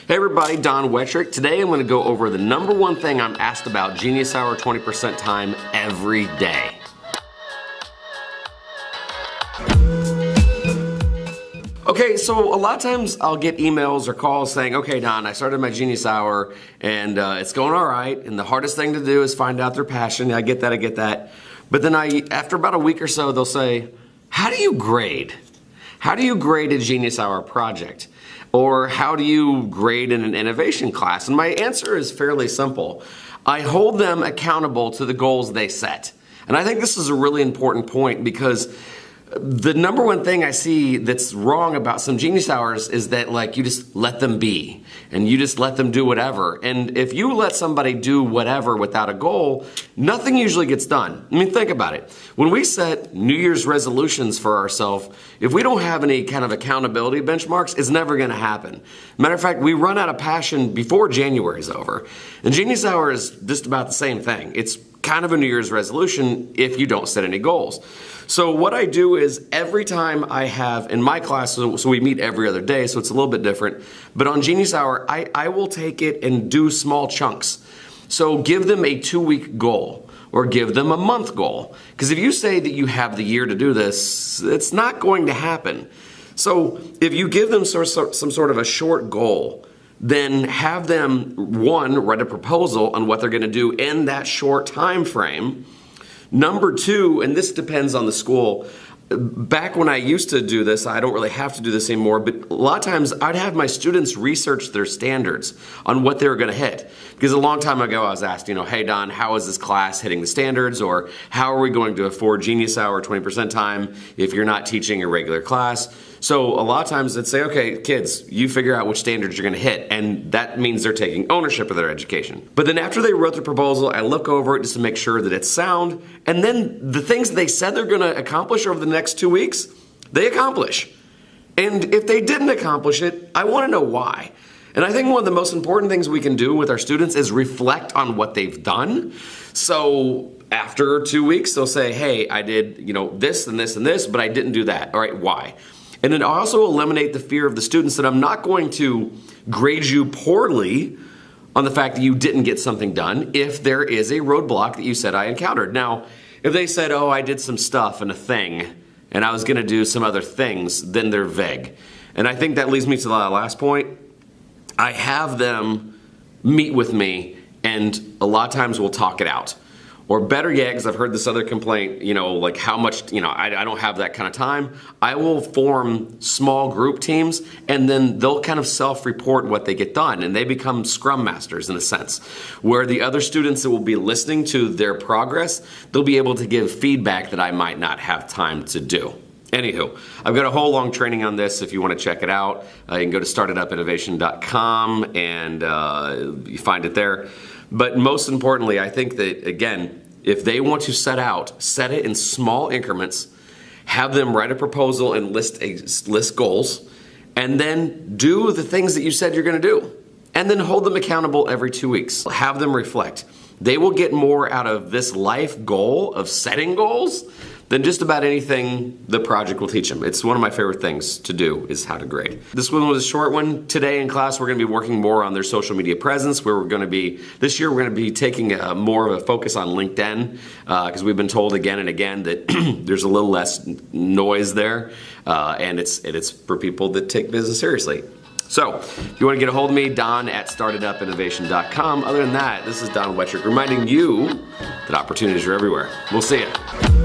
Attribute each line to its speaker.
Speaker 1: Hey everybody, Don Wettrick. Today I'm going to go over the number one thing I'm asked about Genius Hour 20% time every day. Okay, so a lot of times I'll get emails or calls saying, okay Don, I started my Genius Hour and it's going all right, and the hardest thing to do is find out their passion. I get that. But then after about a week or so, they'll say, how do you grade? How do you grade a Genius Hour project? Or how do you grade in an innovation class? And my answer is fairly simple. I hold them accountable to the goals they set. And I think this is a really important point because the number one thing I see that's wrong about some Genius Hours is that you just let them be and you just let them do whatever. And if you let somebody do whatever without a goal, nothing usually gets done. I mean, think about it. When we set New Year's resolutions for ourselves, if we don't have any kind of accountability benchmarks, it's never gonna happen. Matter of fact, we run out of passion before January is over. And Genius Hour is just about the same thing. It's kind of a New Year's resolution if you don't set any goals. So what I do is every time I have in my class, so we meet every other day, so it's a little bit different, but on Genius Hour, I will take it and do small chunks. So give them a 2-week goal or give them a month goal. Because if you say that you have the year to do this, it's not going to happen. So if you give them some sort of a short goal, then have them, one, write a proposal on what they're gonna do in that short time frame. Number two, and this depends on the school, back when I used to do this, I don't really have to do this anymore, but a lot of times I'd have my students research their standards on what they were gonna hit. Because a long time ago I was asked, hey Don, how is this class hitting the standards? Or how are we going to afford Genius Hour 20% time if you're not teaching a regular class? So a lot of times they'd say, okay, kids, you figure out which standards you're gonna hit, and that means they're taking ownership of their education. But then after they wrote the proposal, I look over it just to make sure that it's sound, and then the things they said they're gonna accomplish over the next 2 weeks, they accomplish. And if they didn't accomplish it, I wanna know why. And I think one of the most important things we can do with our students is reflect on what they've done. So after 2 weeks, they'll say, hey, I did this and this and this, but I didn't do that. All right, why? And then also eliminate the fear of the students that I'm not going to grade you poorly on the fact that you didn't get something done if there is a roadblock that you said I encountered. Now, if they said, oh, I did some stuff and a thing, and I was gonna do some other things, then they're vague. And I think that leads me to the last point. I have them meet with me, and a lot of times we'll talk it out. Or better yet, because I've heard this other complaint, how much, I don't have that kind of time. I will form small group teams, and then they'll kind of self-report what they get done, and they become scrum masters in a sense, where the other students that will be listening to their progress, they'll be able to give feedback that I might not have time to do. Anywho, I've got a whole long training on this if you want to check it out. You can go to StartEdUpInnovation.com and you find it there. But most importantly, I think that, again, if they want to set it in small increments, have them write a proposal and list goals, and then do the things that you said you're going to do. And then hold them accountable every 2 weeks. Have them reflect. They will get more out of this life goal of setting goals than just about anything the project will teach them. It's one of my favorite things to do is how to grade. This one was a short one. Today in class we're going to be working more on their social media presence, where this year we're going to be taking more of a focus on LinkedIn because we've been told again and again that there's a little less noise there and it's for people that take business seriously. So, if you want to get a hold of me, Don at StartEdUpInnovation.com. Other than that, this is Don Wettrick reminding you that opportunities are everywhere. We'll see you.